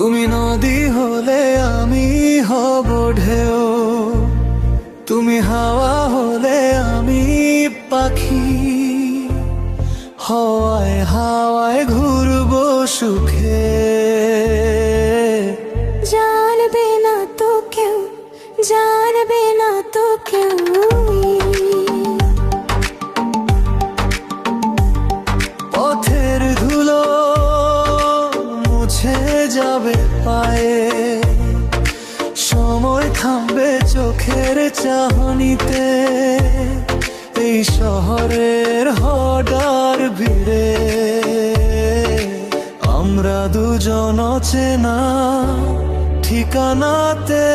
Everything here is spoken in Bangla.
তুমি নদী হলে আমি হব ঢেউ, তুমি হাওয়া হলে আমি পাখি। হাওয়ায় হাওয়ায় ঘুরবো সুখে। জানবে না তো কেউ, জানবে না তো কেউ। পথের ধুলো মুছে যাবে পায়ে, সময় থামবে চোখের চাহনিতে। এই শহরের হঠাৎ ভিড়ে আমরা দুজন অচেনা ঠিকানাতে।